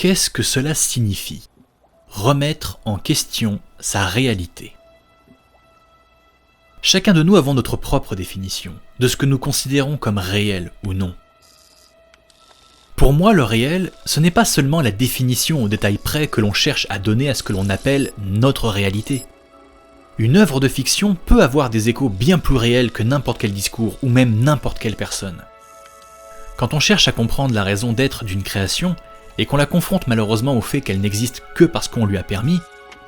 Qu'est-ce que cela signifie ? Remettre en question sa réalité. Chacun de nous avons notre propre définition de ce que nous considérons comme réel ou non. Pour moi, le réel, ce n'est pas seulement la définition au détail près que l'on cherche à donner à ce que l'on appelle notre réalité. Une œuvre de fiction peut avoir des échos bien plus réels que n'importe quel discours ou même n'importe quelle personne. Quand on cherche à comprendre la raison d'être d'une création, et qu'on la confronte malheureusement au fait qu'elle n'existe que parce qu'on lui a permis,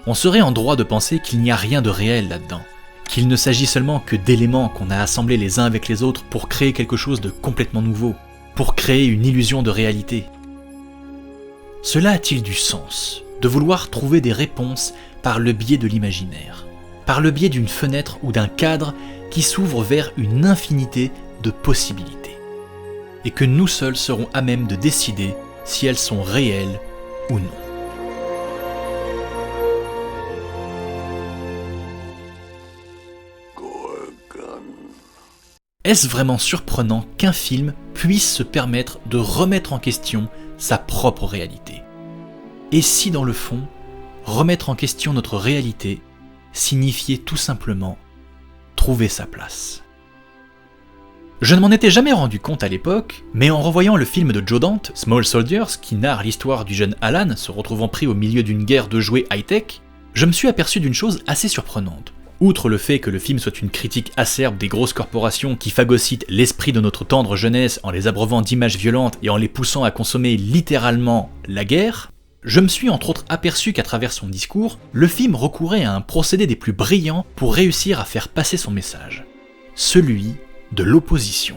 on serait en droit de penser qu'il n'y a rien de réel là-dedans, qu'il ne s'agit seulement que d'éléments qu'on a assemblés les uns avec les autres pour créer quelque chose de complètement nouveau, pour créer une illusion de réalité. Cela a-t-il du sens, de vouloir trouver des réponses par le biais de l'imaginaire, par le biais d'une fenêtre ou d'un cadre qui s'ouvre vers une infinité de possibilités, et que nous seuls serons à même de décider si elles sont réelles ou non. Est-ce vraiment surprenant qu'un film puisse se permettre de remettre en question sa propre réalité ? Et si dans le fond, remettre en question notre réalité signifiait tout simplement trouver sa place ? Je ne m'en étais jamais rendu compte à l'époque, mais en revoyant le film de Joe Dante, Small Soldiers, qui narre l'histoire du jeune Alan se retrouvant pris au milieu d'une guerre de jouets high-tech, je me suis aperçu d'une chose assez surprenante. Outre le fait que le film soit une critique acerbe des grosses corporations qui phagocytent l'esprit de notre tendre jeunesse en les abreuvant d'images violentes et en les poussant à consommer littéralement la guerre, je me suis entre autres aperçu qu'à travers son discours, le film recourait à un procédé des plus brillants pour réussir à faire passer son message. Celui de l'opposition.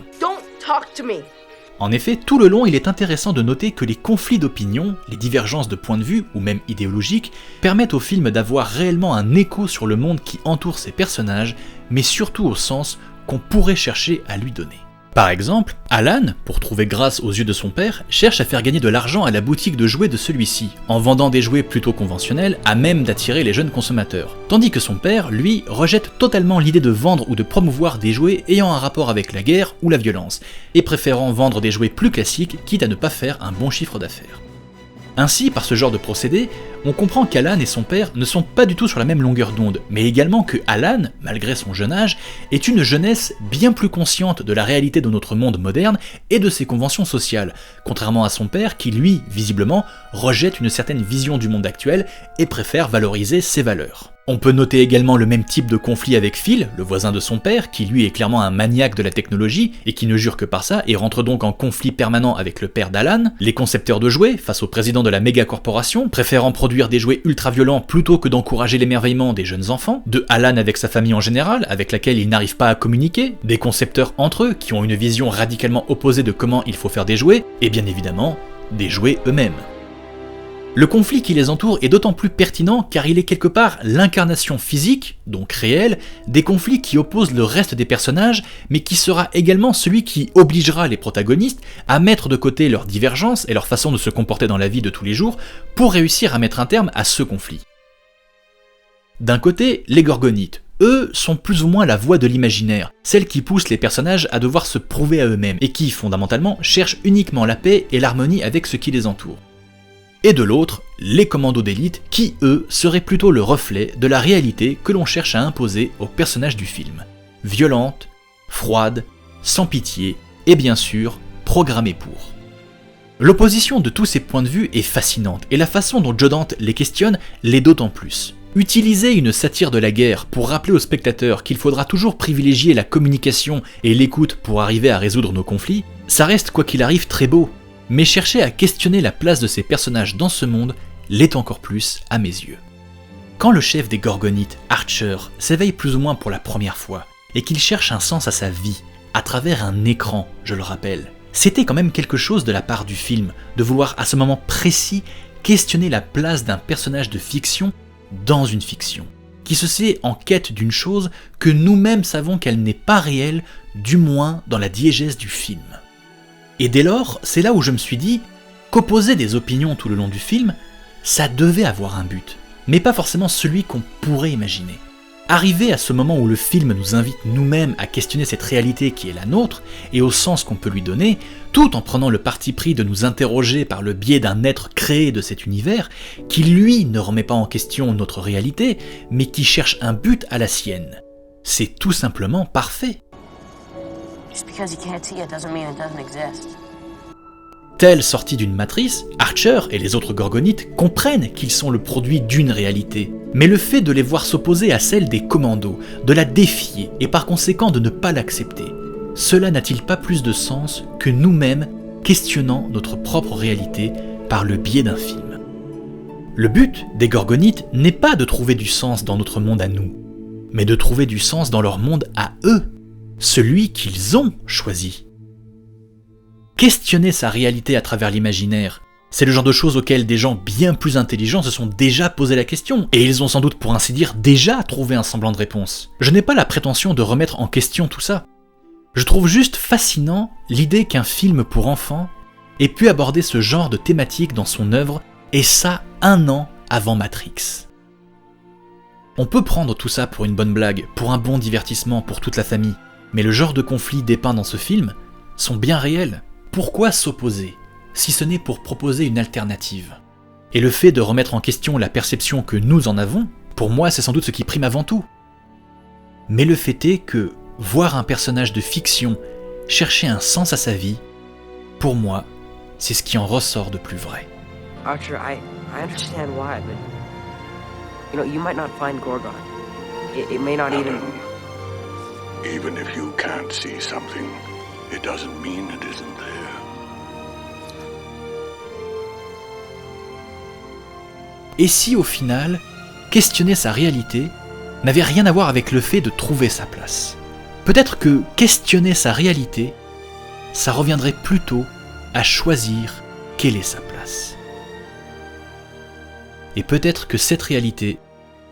En effet, tout le long, il est intéressant de noter que les conflits d'opinion, les divergences de points de vue, ou même idéologiques, permettent au film d'avoir réellement un écho sur le monde qui entoure ses personnages, mais surtout au sens qu'on pourrait chercher à lui donner. Par exemple, Alan, pour trouver grâce aux yeux de son père, cherche à faire gagner de l'argent à la boutique de jouets de celui-ci, en vendant des jouets plutôt conventionnels à même d'attirer les jeunes consommateurs. Tandis que son père, lui, rejette totalement l'idée de vendre ou de promouvoir des jouets ayant un rapport avec la guerre ou la violence, et préférant vendre des jouets plus classiques, quitte à ne pas faire un bon chiffre d'affaires. Ainsi, par ce genre de procédé, on comprend qu'Alan et son père ne sont pas du tout sur la même longueur d'onde, mais également que Alan, malgré son jeune âge, est une jeunesse bien plus consciente de la réalité de notre monde moderne et de ses conventions sociales, contrairement à son père qui, lui, visiblement, rejette une certaine vision du monde actuel et préfère valoriser ses valeurs. On peut noter également le même type de conflit avec Phil, le voisin de son père, qui lui est clairement un maniaque de la technologie et qui ne jure que par ça et rentre donc en conflit permanent avec le père d'Alan, les concepteurs de jouets face au président de la méga corporation, préférant produire des jouets ultra violents plutôt que d'encourager l'émerveillement des jeunes enfants, de Alan avec sa famille en général, avec laquelle il n'arrive pas à communiquer, des concepteurs entre eux qui ont une vision radicalement opposée de comment il faut faire des jouets, et bien évidemment, des jouets eux-mêmes. Le conflit qui les entoure est d'autant plus pertinent car il est quelque part l'incarnation physique, donc réelle, des conflits qui opposent le reste des personnages, mais qui sera également celui qui obligera les protagonistes à mettre de côté leurs divergences et leur façon de se comporter dans la vie de tous les jours pour réussir à mettre un terme à ce conflit. D'un côté, les Gorgonites. Eux sont plus ou moins la voie de l'imaginaire, celle qui pousse les personnages à devoir se prouver à eux-mêmes et qui, fondamentalement, cherchent uniquement la paix et l'harmonie avec ce qui les entoure. Et de l'autre, les commandos d'élite qui, eux, seraient plutôt le reflet de la réalité que l'on cherche à imposer aux personnages du film. Violente, froide, sans pitié, et bien sûr, programmée pour. L'opposition de tous ces points de vue est fascinante, et la façon dont Joe Dante les questionne l'est d'autant plus. Utiliser une satire de la guerre pour rappeler aux spectateurs qu'il faudra toujours privilégier la communication et l'écoute pour arriver à résoudre nos conflits, ça reste quoi qu'il arrive très beau. Mais chercher à questionner la place de ces personnages dans ce monde l'est encore plus à mes yeux. Quand le chef des Gorgonites, Archer, s'éveille plus ou moins pour la première fois, et qu'il cherche un sens à sa vie, à travers un écran, je le rappelle, c'était quand même quelque chose de la part du film, de vouloir à ce moment précis questionner la place d'un personnage de fiction dans une fiction, qui se sait en quête d'une chose que nous-mêmes savons qu'elle n'est pas réelle, du moins dans la diégèse du film. Et dès lors, c'est là où je me suis dit qu'opposer des opinions tout le long du film, ça devait avoir un but, mais pas forcément celui qu'on pourrait imaginer. Arrivé à ce moment où le film nous invite nous-mêmes à questionner cette réalité qui est la nôtre et au sens qu'on peut lui donner, tout en prenant le parti pris de nous interroger par le biais d'un être créé de cet univers, qui lui ne remet pas en question notre réalité, mais qui cherche un but à la sienne. C'est tout simplement parfait. Just because you can't see it doesn't mean it doesn't exist. Tels sortis d'une matrice, Archer et les autres Gorgonites comprennent qu'ils sont le produit d'une réalité. Mais le fait de les voir s'opposer à celle des commandos, de la défier et par conséquent de ne pas l'accepter, cela n'a-t-il pas plus de sens que nous-mêmes questionnant notre propre réalité par le biais d'un film ? Le but des Gorgonites n'est pas de trouver du sens dans notre monde à nous, mais de trouver du sens dans leur monde à eux, celui qu'ils ont choisi. Questionner sa réalité à travers l'imaginaire, c'est le genre de choses auxquelles des gens bien plus intelligents se sont déjà posé la question, et ils ont sans doute pour ainsi dire déjà trouvé un semblant de réponse. Je n'ai pas la prétention de remettre en question tout ça. Je trouve juste fascinant l'idée qu'un film pour enfants ait pu aborder ce genre de thématique dans son œuvre, et ça 1 an avant Matrix. On peut prendre tout ça pour une bonne blague, pour un bon divertissement pour toute la famille, mais le genre de conflits dépeints dans ce film sont bien réels. Pourquoi s'opposer, si ce n'est pour proposer une alternative ? Et le fait de remettre en question la perception que nous en avons, pour moi c'est sans doute ce qui prime avant tout. Mais le fait est que voir un personnage de fiction chercher un sens à sa vie, pour moi, c'est ce qui en ressort de plus vrai. Archer, I understand why, but you might not find Gorgon. It may not Even if you can't see something, it doesn't mean it isn't there. Et si au final, questionner sa réalité n'avait rien à voir avec le fait de trouver sa place ? Peut-être que questionner sa réalité, ça reviendrait plutôt à choisir quelle est sa place. Et peut-être que cette réalité,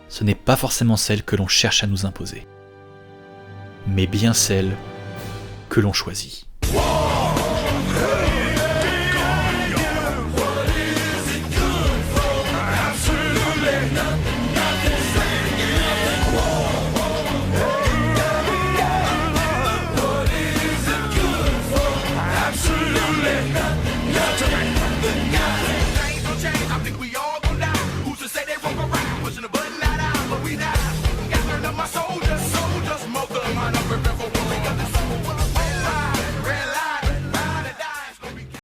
ce n'est pas forcément celle que l'on cherche à nous imposer, mais bien celle que l'on choisit.